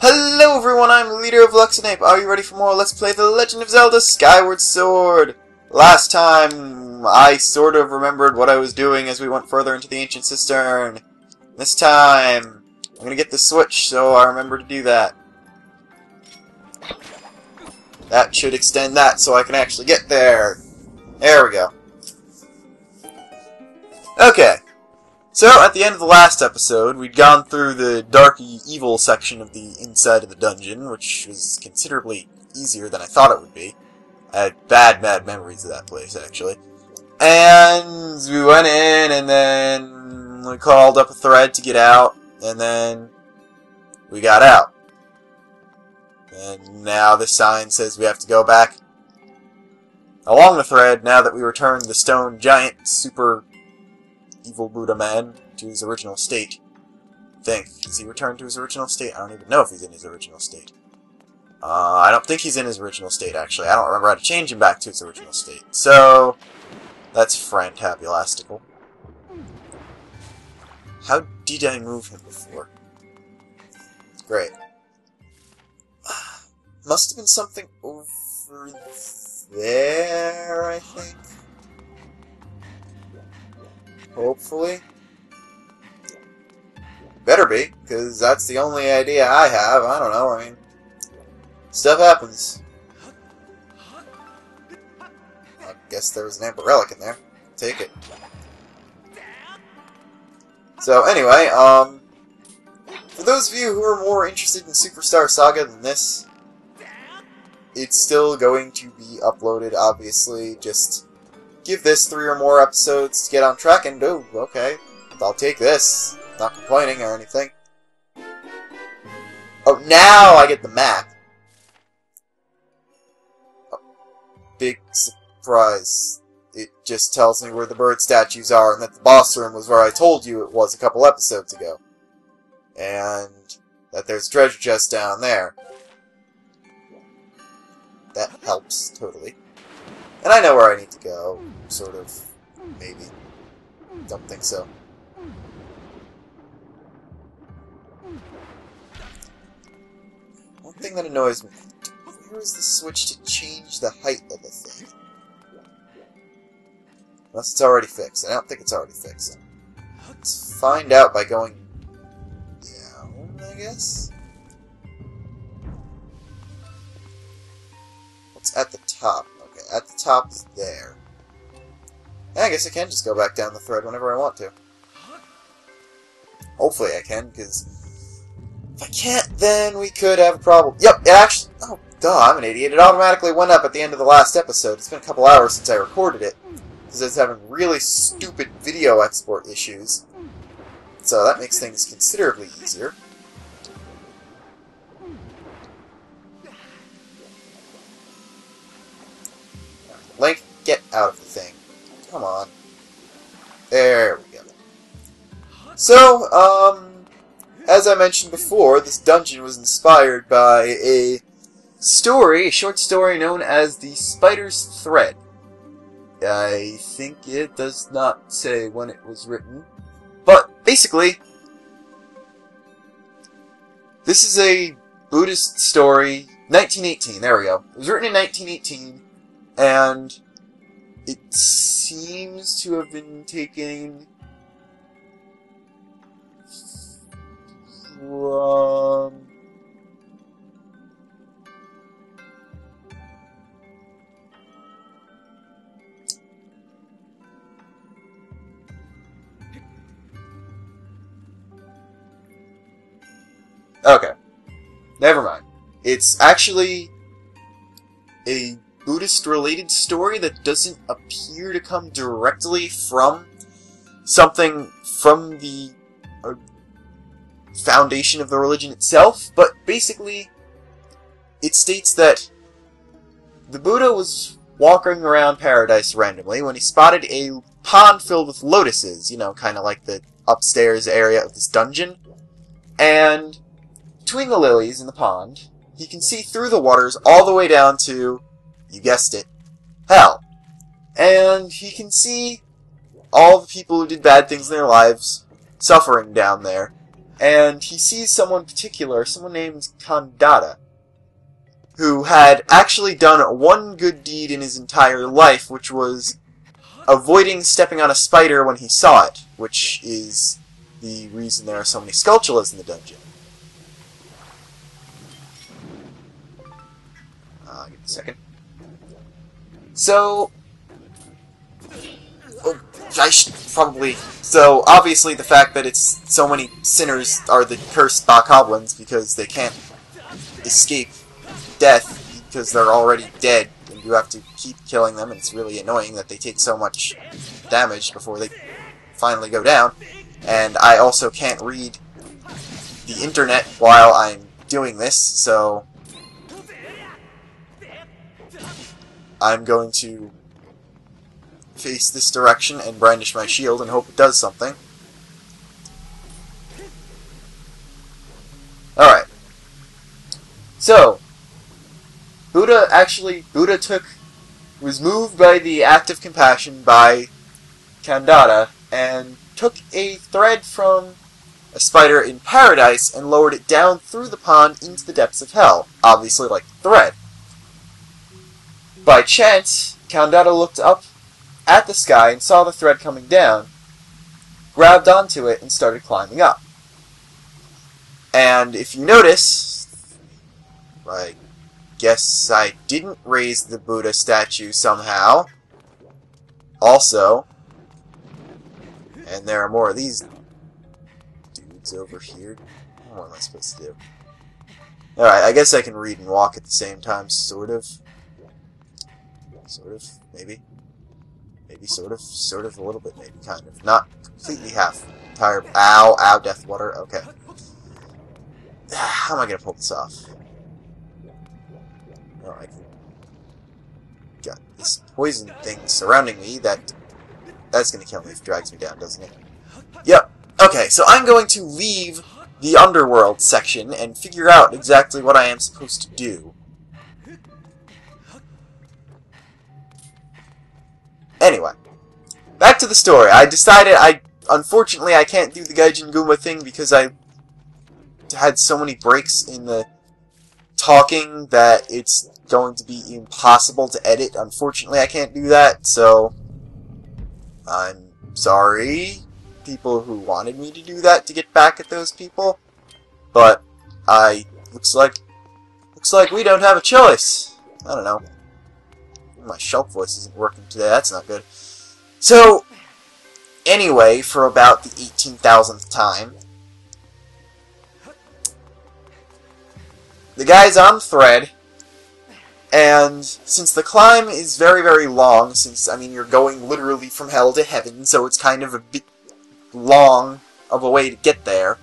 Hello everyone, I'm Leader of Luxinape. Are you ready for more Let's Play The Legend of Zelda Skyward Sword? Last time, I sort of remembered what I was doing as we went further into the Ancient Cistern. This time, I'm gonna get the switch, so I remember to do that. That should extend that so I can actually get there. There we go. Okay. So, at the end of the last episode, we'd gone through the darky evil section of the inside of the dungeon, which was considerably easier than I thought it would be. I had bad memories of that place, actually. And we went in, and then we called up a thread to get out, and then we got out. And now the sign says we have to go back along the thread now that we returned the stone giant super evil Buddha man to his original state. Is he returned to his original state? I don't even know if he's in his original state. I don't think he's in his original state, actually. I don't remember how to change him back to his original state. So, that's fantabulostical. How did I move him before? Great. Must have been something over there, I think. Hopefully. Better be, because that's the only idea I have. I don't know, I mean, stuff happens. I guess there was an Amber Relic in there. Take it. So, anyway, for those of you who are more interested in Superstar Saga than this, it's still going to be uploaded, obviously. Just give this 3 or more episodes to get on track, and oh, okay, I'll take this. Not complaining or anything. Oh, now I get the map. Oh, big surprise. It just tells me where the bird statues are, and that the boss room was where I told you it was a couple episodes ago. And that there's a treasure chest down there. That helps, totally. And I know where I need to go. Sort of. Maybe. Don't think so. One thing that annoys me. Where is the switch to change the height of the thing? Unless it's already fixed. I don't think it's already fixed. Let's find out by going down, I guess? What's at the top? Okay, at the top is there. Yeah, I guess I can just go back down the thread whenever I want to. Hopefully I can, because if I can't, then we could have a problem. Yep, it actually... Oh, duh, I'm an idiot. It automatically went up at the end of the last episode. It's been a couple hours since I recorded it, because I was having really stupid video export issues. So that makes things considerably easier. Link, get out of the thing. Come on. There we go. So, as I mentioned before, this dungeon was inspired by a short story known as The Spider's Thread. I think it does not say when it was written, but basically, this is a Buddhist story, 1918, there we go. It was written in 1918, and it seems to have been taken from... Okay. Never mind. It's actually a Buddhist-related story that doesn't appear to come directly from something from the foundation of the religion itself, but basically it states that the Buddha was walking around paradise randomly when he spotted a pond filled with lotuses, you know, kind of like the upstairs area of this dungeon, and between the lilies in the pond, he can see through the waters all the way down to, you guessed it, hell. And he can see all the people who did bad things in their lives suffering down there. and he sees someone particular, someone named Kandata, who had actually done one good deed in his entire life, which was avoiding stepping on a spider when he saw it, which is the reason there are so many Skulltulas in the dungeon. Give me a second. So, I should probably... So, obviously the fact that it's so many sinners are the cursed bokoblins because they can't escape death because they're already dead, and you have to keep killing them, and it's really annoying that they take so much damage before they finally go down. And I also can't read the internet while I'm doing this, so I'm going to face this direction and brandish my shield and hope it does something. Alright. So, Buddha was moved by the act of compassion by Kandata and took a thread from a spider in paradise and lowered it down through the pond into the depths of hell, obviously like the thread. By chance, Kandata looked up at the sky and saw the thread coming down, grabbed onto it, and started climbing up. And if you notice, I guess I didn't raise the Buddha statue somehow. Also, and there are more of these dudes over here. What am I supposed to do? Alright, I guess I can read and walk at the same time, sort of. Sort of, maybe. Maybe, sort of, a little bit, maybe, kind of. Not completely half. Entire. Ow, ow, death water. Okay. How am I gonna pull this off? Oh, I can. Got this poison thing surrounding me that's gonna kill me if it drags me down, doesn't it? Yep. Okay, so I'm going to leave the underworld section and figure out exactly what I am supposed to do. Anyway, back to the story. I decided unfortunately I can't do the Gaijin Guma thing because I had so many breaks in the talking that it's going to be impossible to edit. Unfortunately, I can't do that, so I'm sorry, people who wanted me to do that, to get back at those people, but looks like we don't have a choice. I don't know. My shelf voice isn't working today, that's not good. So, anyway, for about the 18,000th time, the guy's on thread, and since the climb is very, very long, since, I mean, you're going literally from hell to heaven, so it's kind of a bit long of a way to get there.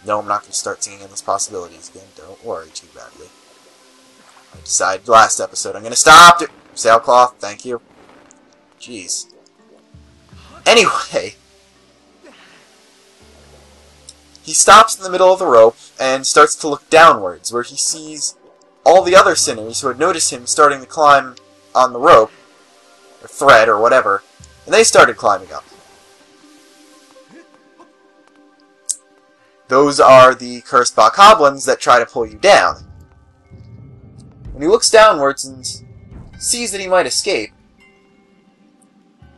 No, I'm not going to start singing Endless Possibilities again, don't worry too badly. I decided last episode I'm going to stop it. Sailcloth, thank you. Jeez. Anyway, he stops in the middle of the rope and starts to look downwards, where he sees all the other sinners who had noticed him starting to climb on the rope, or thread, or whatever, and they started climbing up. Those are the cursed bokoblins that try to pull you down. When he looks downwards and sees that he might escape,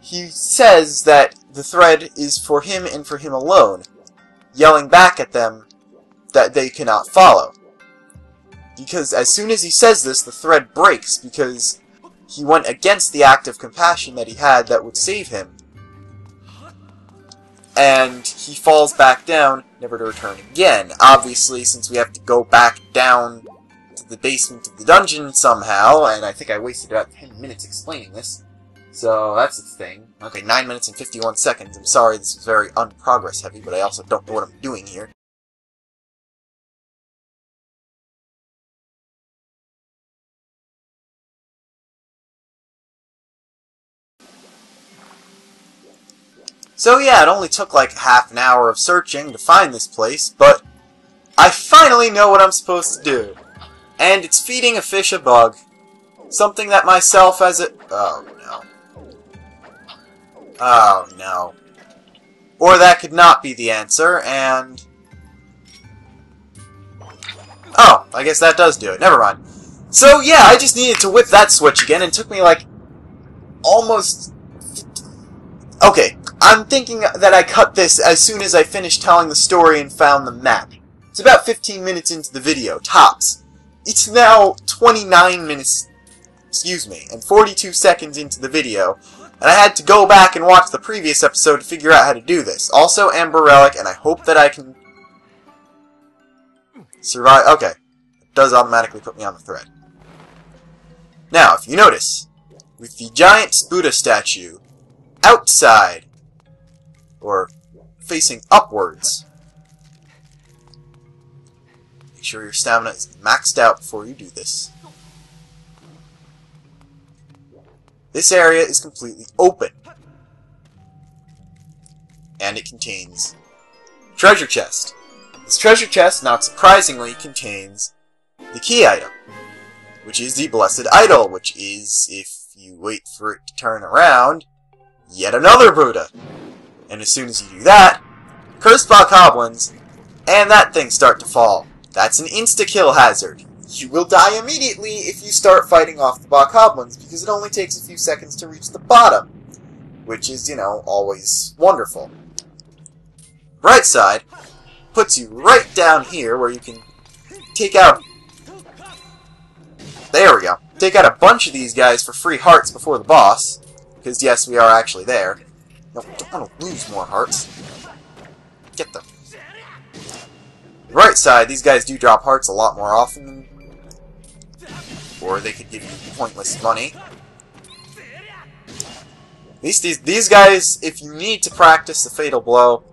he says that the thread is for him and for him alone, yelling back at them that they cannot follow. Because as soon as he says this, the thread breaks, because he went against the act of compassion that he had that would save him. And he falls back down, never to return again. Obviously, since we have to go back down to the basement of the dungeon somehow, and I think I wasted about 10 minutes explaining this, so that's the thing. Okay, 9 minutes and 51 seconds. I'm sorry this was very unprogress heavy, but I also don't know what I'm doing here. So yeah, it only took like half an hour of searching to find this place, but I finally know what I'm supposed to do. And it's feeding a fish a bug. Something that myself as a... Oh no. Oh no. Or that could not be the answer, and I guess that does do it. Never mind. So, yeah, I just needed to whip that switch again, and it took me, like, almost... Okay, I'm thinking that I cut this as soon as I finished telling the story and found the map. It's about 15 minutes into the video, tops. It's now 29 minutes, and 42 seconds into the video, and I had to go back and watch the previous episode to figure out how to do this. Also, Amber Relic, and I hope that I can survive. Okay, it does automatically put me on the thread. Now, if you notice, with the giant Buddha statue outside, or facing upwards, make sure your stamina is maxed out before you do this. This area is completely open, and it contains a treasure chest. This treasure chest, not surprisingly, contains the key item, which is the Blessed Idol, which is, if you wait for it to turn around, yet another Buddha. And as soon as you do that, cursed bokoblins and that thing start to fall. That's an insta-kill hazard. You will die immediately if you start fighting off the bokoblins, because it only takes a few seconds to reach the bottom, which is, you know, always wonderful. Bright side puts you right down here where you can take out... There we go. Take out a bunch of these guys for free hearts before the boss, because yes, we are actually there. No, don't want to lose more hearts. Get them. The right side, these guys do drop hearts a lot more often than... Or they could give you pointless money. At least these guys, if you need to practice the Fatal Blow,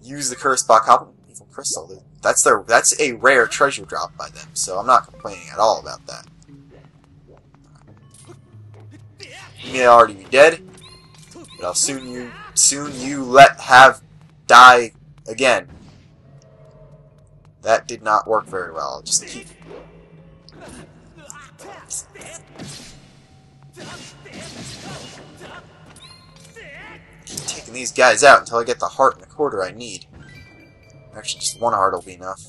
use the Cursed Bokoblin Evil Crystal. That's a rare treasure drop by them, so I'm not complaining at all about that. You may already be dead, but I'll soon you have die again. That did not work very well. I'll just keep taking these guys out until I get the heart and the quarter I need. Actually, just one heart will be enough.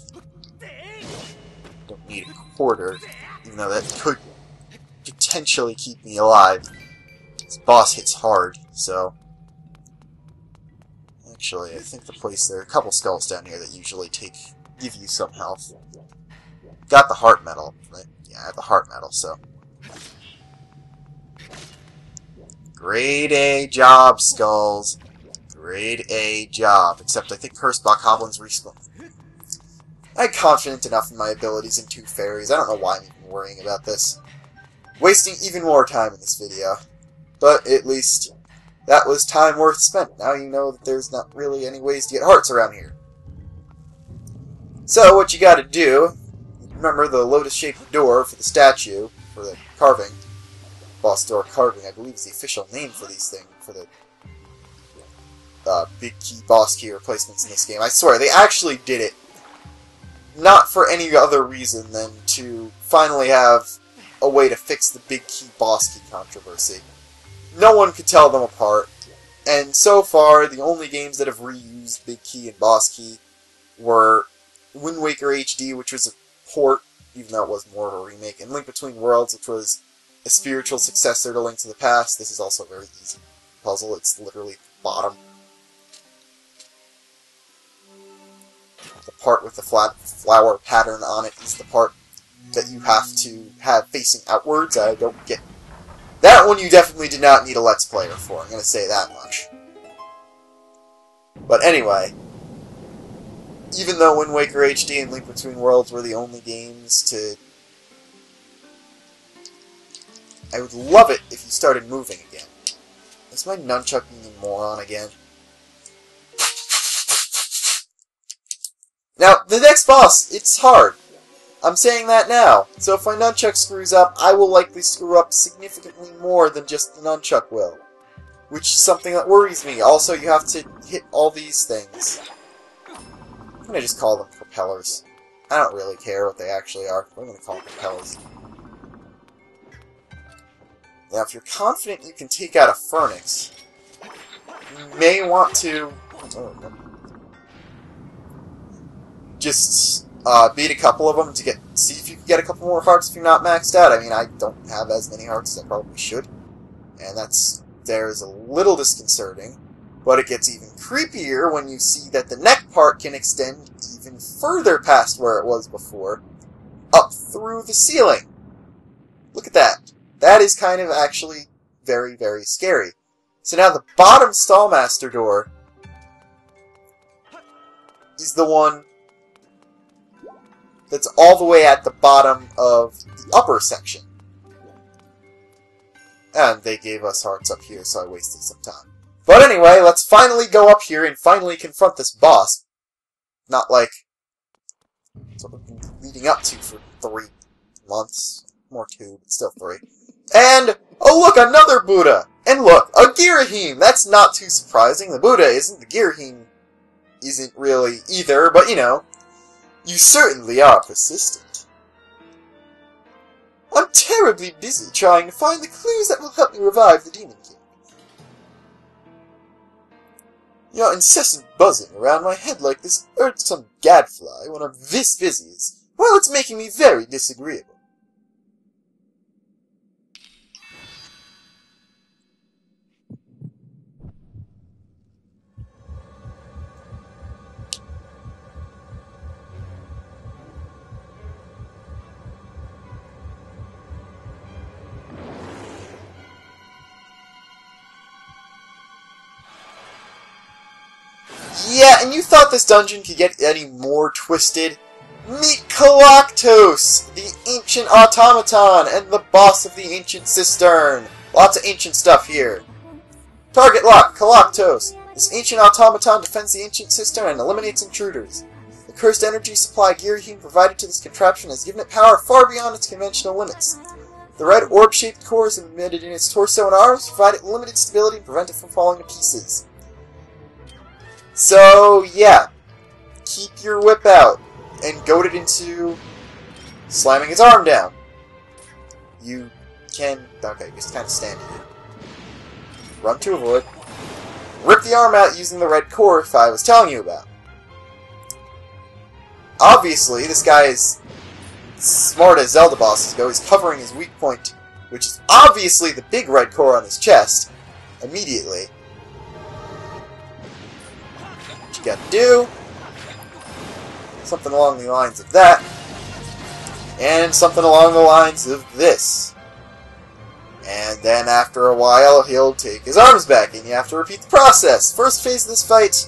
Don't need a quarter, even though that could potentially keep me alive. This boss hits hard, so... Actually, I think there are a couple skulls down here that usually give you some health. Got the heart medal, right? Yeah, I have the heart medal, so... Grade A job, skulls. Grade A job. Except I think Cursed Bokoblins respawn. I'm confident enough in my abilities in Tooth Fairies. I don't know why I'm even worrying about this. Wasting even more time in this video. But at least that was time worth spent. Now you know that there's not really any ways to get hearts around here. So what you gotta do, remember the lotus-shaped door for the statue, for the carving. Boss door carving, I believe, is the official name for these things, for the big key, boss key replacements in this game. I swear, they actually did it not for any other reason than to finally have a way to fix the big key, boss key controversy. No one could tell them apart, and so far, the only games that have reused big key and boss key were Wind Waker HD, which was a port, even though it was more of a remake, and Link Between Worlds, which was a spiritual successor to Link to the Past. This is also a very easy puzzle. It's literally the bottom. The part with the flat flower pattern on it is the part that you have to have facing outwards. I don't get... That one you definitely did not need a Let's Player for, I'm going to say that much. But anyway, even though Wind Waker HD and Link Between Worlds were the only games to... I would love it if you started moving again. Is my nunchuck being a moron again? Now, the next boss, it's hard. I'm saying that now. So if my nunchuck screws up, I will likely screw up significantly more than just the nunchuck will. Which is something that worries me. Also, you have to hit all these things. I'm gonna just call them propellers. I don't really care what they actually are. I'm gonna call them propellers. Now, if you're confident you can take out a Phoenix, you may want to... just beat a couple of them to see if you can get a couple more hearts if you're not maxed out. I mean, I don't have as many hearts as I probably should, and there's a little disconcerting, but it gets even creepier when you see that the neck part can extend even further past where it was before, up through the ceiling. Look at that. That is kind of actually very, very scary. So now the bottom Stallmaster door is the one that's all the way at the bottom of the upper section. And they gave us hearts up here, so I wasted some time. But anyway, let's finally go up here and finally confront this boss. Not like what we've been leading up to for 3 months. More 2, but still 3. And, oh look, another Buddha! And look, a Girahim! That's not too surprising. The Buddha isn't, the Girahim isn't really either, but you know, you certainly are persistent. I'm terribly busy trying to find the clues that will help me revive the Demon King. Your incessant buzzing around my head like this irksome gadfly when I'm this busy is, well, it's making me very disagreeable. Yeah, and you thought this dungeon could get any more twisted? Meet Kalactos, the ancient automaton, and the boss of the ancient cistern. Lots of ancient stuff here. Target lock, Kalactos. This ancient automaton defends the ancient cistern and eliminates intruders. The cursed energy supply Girahim provided to this contraption has given it power far beyond its conventional limits. The red orb-shaped cores embedded in its torso and arms provide it limited stability and prevent it from falling to pieces. So, yeah, keep your whip out and goad it into slamming its arm down. You can, okay, just kind of stand here. Run to avoid. Rip the arm out using the red core I was telling you about. Obviously, this guy is smart as Zelda bosses go. He's covering his weak point, which is obviously the big red core on his chest, immediately. You gotta do something along the lines of that, and something along the lines of this. And then after a while, he'll take his arms back, and you have to repeat the process. First phase of this fight,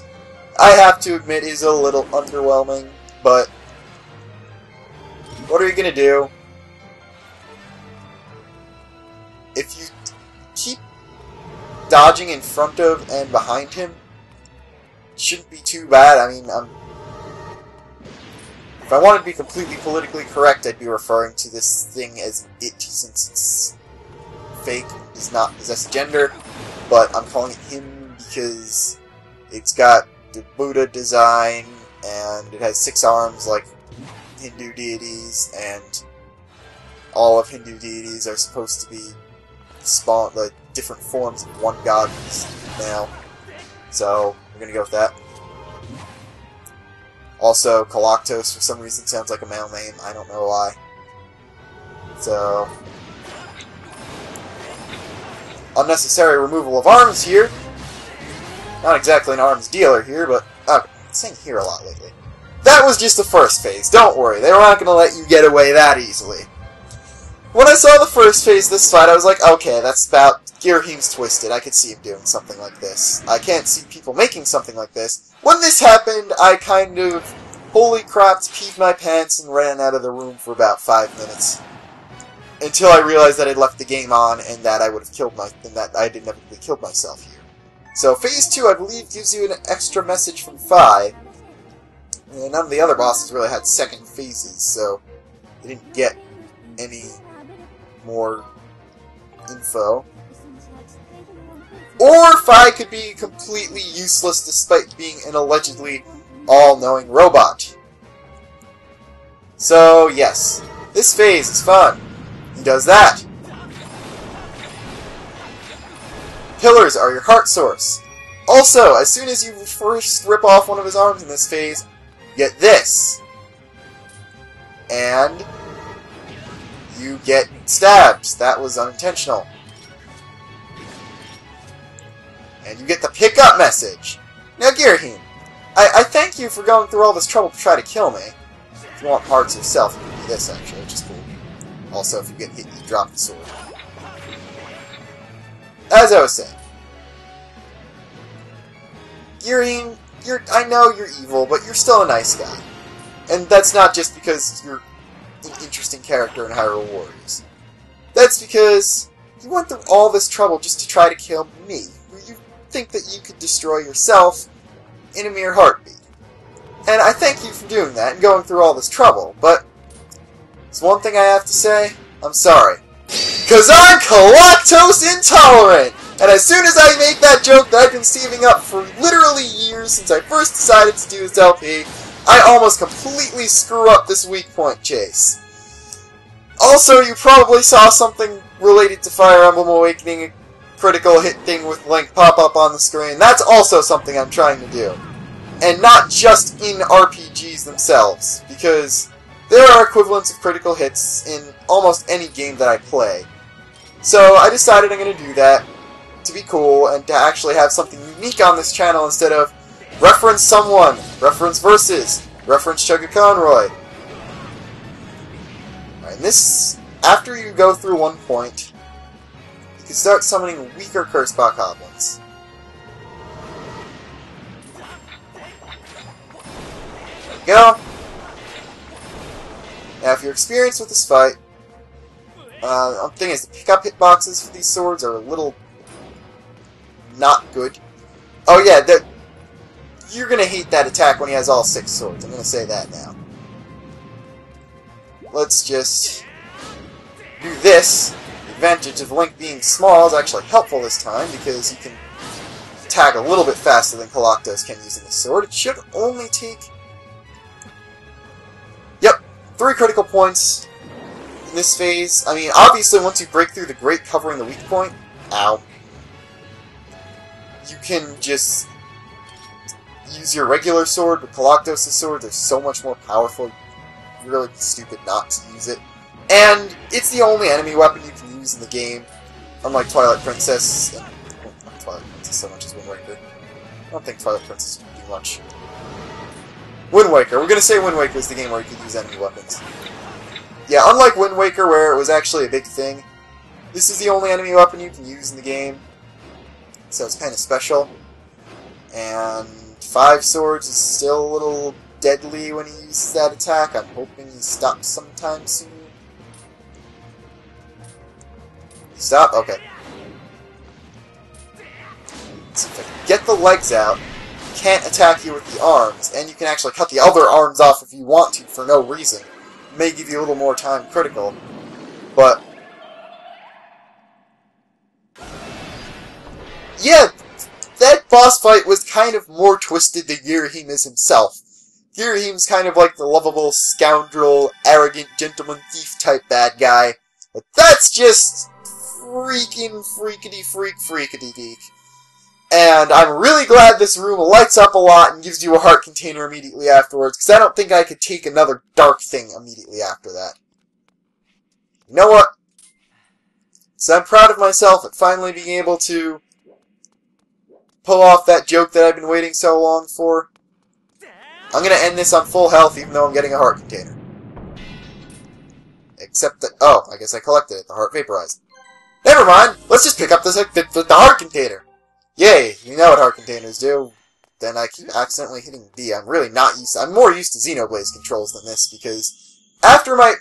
I have to admit, is a little underwhelming, but what are you gonna do? If you keep dodging in front of and behind him, shouldn't be too bad. I mean, if I wanted to be completely politically correct, I'd be referring to this thing as it, since it's fake, does not possess gender, but I'm calling it him because it's got the Buddha design, and it has 6 arms like Hindu deities, and all of Hindu deities are supposed to be like different forms of one god now. So we're gonna go with that. Also, Kalactos for some reason sounds like a male name. I don't know why. So unnecessary removal of arms here. Not exactly an arms dealer here, but I'm saying here a lot lately. That was just the first phase. Don't worry, they were not going to let you get away that easily. When I saw the first phase of this fight, I was like, okay, that's about Girahim's twisted. I could see him doing something like this. I can't see people making something like this. When this happened, I kind of, holy crap, peed my pants and ran out of the room for about 5 minutes. Until I realized that I'd left the game on and that I would have killed and that I'd inevitably killed myself here. So phase 2, I believe, gives you an extra message from Phi. And none of the other bosses really had second phases, so they didn't get any more info. Or Phi could be completely useless despite being an allegedly all-knowing robot. So, yes, this phase is fun. He does that. Pillars are your heart source. Also, as soon as you first rip off one of his arms in this phase, get this. And you get stabbed. That was unintentional. And you get the pickup message. Now, Girahim, I thank you for going through all this trouble to try to kill me. If you want parts yourself, you can do this, actually, which is cool. Also, if you get hit, you drop the sword. As I was saying, Girahim, I know you're evil, but you're still a nice guy. And that's not just because you're an interesting character in Hyrule Warriors. That's because you went through all this trouble just to try to kill me. You think that you could destroy yourself in a mere heartbeat. And I thank you for doing that and going through all this trouble, but there's one thing I have to say, I'm sorry. 'Cause I'm lactose intolerant! And as soon as I make that joke that I've been saving up for literally years since I first decided to do this LP, I almost completely screw up this weak point chase. Also, you probably saw something related to Fire Emblem Awakening, a critical hit thing with Link pop up on the screen. That's also something I'm trying to do. And not just in RPGs themselves, because there are equivalents of critical hits in almost any game that I play. So I decided I'm going to do that to be cool and to actually have something unique on this channel instead of reference someone, reference versus, reference Chugga Conroy. Alright, and this, after you go through one point, you can start summoning weaker Curse Bokoblins. There you go. Now, if you're experienced with this fight, the thing is, the pickup hitboxes for these swords are a little not good. Oh yeah, you're gonna hate that attack when he has all 6 swords. I'm gonna say that now. Let's just do this. The advantage of Link being small is actually helpful this time because he can attack a little bit faster than Galactos can using the sword. It should only take... Yep, 3 critical points in this phase. I mean, obviously once you break through the Great covering the weak point, ow, you can just use your regular sword, but Galactos' sword is so much more powerful, you're really stupid not to use it. And it's the only enemy weapon you can use in the game, unlike Twilight Princess, and, well, not Twilight Princess so much as Wind Waker. I don't think Twilight Princess can do much. Wind Waker. We're going to say Wind Waker is the game where you can use enemy weapons. Yeah, unlike Wind Waker, where it was actually a big thing, this is the only enemy weapon you can use in the game, so it's kind of special. And 5 swords is still a little deadly when he uses that attack. I'm hoping he stops sometime soon. Stop? Okay. So if I can get the legs out, he can't attack you with the arms, and you can actually cut the other arms off if you want to for no reason. It may give you a little more time critical, but... yeah, that boss fight was kind of more twisted than Girahim is himself. Girahim's kind of like the lovable, scoundrel, arrogant, gentleman thief type bad guy. But that's just freaking freakity geek. And I'm really glad this room lights up a lot and gives you a heart container immediately afterwards, because I don't think I could take another dark thing immediately after that. You know what? So I'm proud of myself at finally being able to pull off that joke that I've been waiting so long for. I'm going to end this on full health even though I'm getting a heart container. Except that... oh, I guess I collected it. The heart vaporized. Never mind! Let's just pick up the heart container! Yay! You know what heart containers do. Then I keep accidentally hitting B. I'm really not used to... I'm more used to Xenoblade's controls than this because after my...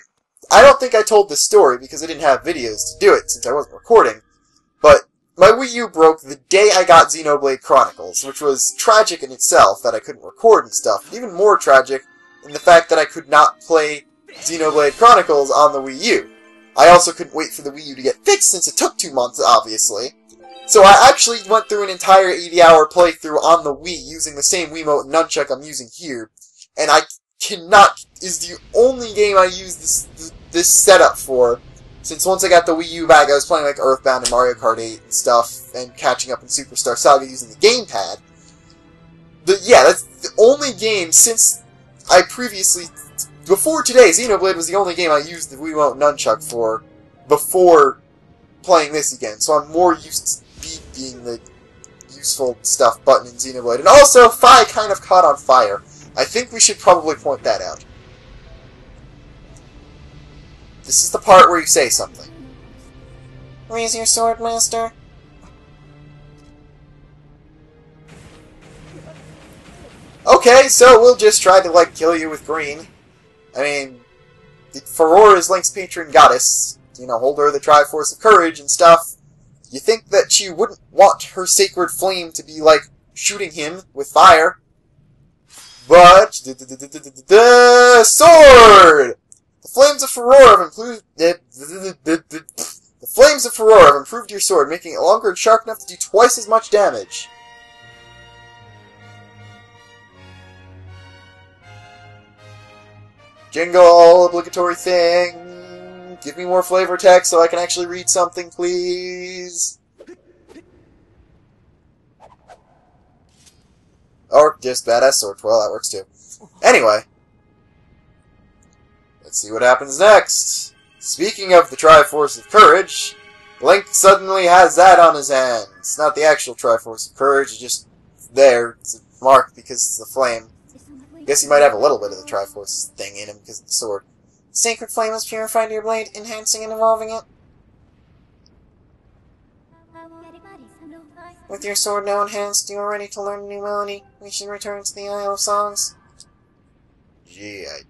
I don't think I told this story because I didn't have videos to do it since I wasn't recording, but my Wii U broke the day I got Xenoblade Chronicles, which was tragic in itself that I couldn't record and stuff. Even more tragic in the fact that I could not play Xenoblade Chronicles on the Wii U. I also couldn't wait for the Wii U to get fixed since it took 2 months, obviously. So I actually went through an entire 80-hour playthrough on the Wii using the same Wiimote and nunchuck I'm using here. And I cannot... is the only game I use this setup for. Since once I got the Wii U back, I was playing like Earthbound and Mario Kart 8 and stuff, and catching up in Superstar Saga using the gamepad. But yeah, that's the only game since I previously before today, Xenoblade was the only game I used the Wiimote Nunchuck for before playing this again, so I'm more used to B being the useful stuff button in Xenoblade. And also, Fi kind of caught on fire. I think we should probably point that out. This is the part where you say something. Raise your sword, master. Okay, so we'll just try to, like, kill you with green. I mean, Furore is Link's patron goddess, you know, holder of the Triforce of Courage and stuff. You think that she wouldn't want her sacred flame to be, like, shooting him with fire. But, the sword! The flames of Furore have improved your sword, making it longer and sharp enough to do twice as much damage. Jingle, obligatory thing. Give me more flavor text so I can actually read something, please. Or just badass sword twirl, that works too. Anyway. Let's see what happens next. Speaking of the Triforce of Courage, Link suddenly has that on his hand. It's not the actual Triforce of Courage, it's just there. It's a mark because it's a flame. I guess he might have a little bit of the Triforce thing in him because of the sword. Sacred flame has purified your blade, enhancing and evolving it. With your sword now enhanced, you are ready to learn a new melody. We should return to the Isle of Songs. Gee, I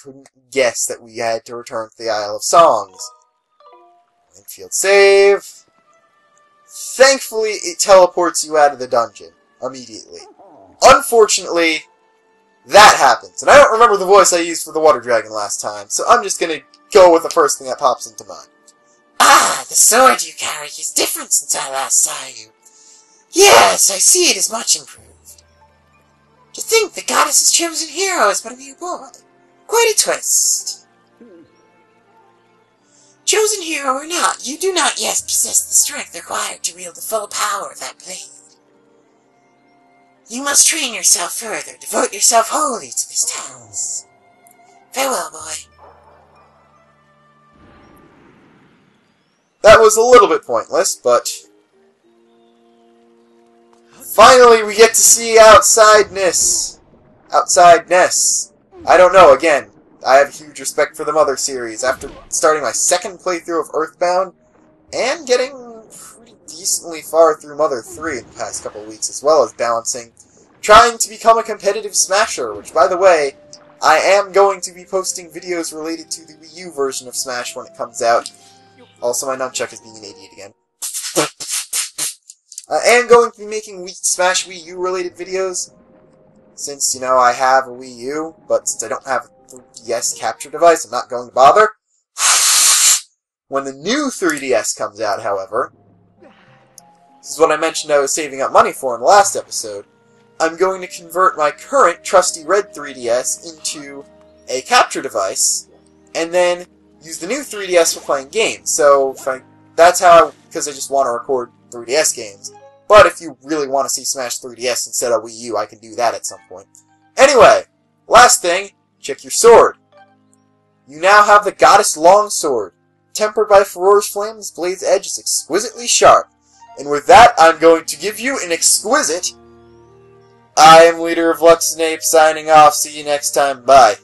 couldn't guess that we had to return to the Isle of Songs. Linfield save. Thankfully, it teleports you out of the dungeon immediately. Unfortunately, that happens. And I don't remember the voice I used for the Water Dragon last time, so I'm just gonna go with the first thing that pops into mind. Ah, the sword you carry is different since I last saw you. Yes, I see it is much improved. To think the goddess's chosen hero is but a mere boy. Quite a twist. Chosen hero or not, you do not yet possess the strength required to wield the full power of that blade. You must train yourself further, devote yourself wholly to this task. Farewell, boy. That was a little bit pointless, but finally we get to see Outsideness. Outsideness. I don't know, again, I have huge respect for the Mother series. After starting my second playthrough of Earthbound, and getting pretty decently far through Mother 3 in the past couple of weeks, as well as balancing trying to become a competitive Smasher, which, by the way, I am going to be posting videos related to the Wii U version of Smash when it comes out. Also, my nunchuck is being an idiot again. I am going to be making Smash Wii U related videos, since, you know, I have a Wii U, but since I don't have a 3DS capture device, I'm not going to bother. When the new 3DS comes out, however, this is what I mentioned I was saving up money for in the last episode, I'm going to convert my current trusty red 3DS into a capture device, and then use the new 3DS for playing games. So, that's how because I just want to record 3DS games. But if you really want to see Smash 3DS instead of Wii U, I can do that at some point. Anyway, last thing, check your sword. You now have the Goddess Longsword. Tempered by Furore's flame, this blade's edge is exquisitely sharp. And with that, I'm going to give you an exquisite... I am Leader of Luxinape, signing off. See you next time. Bye.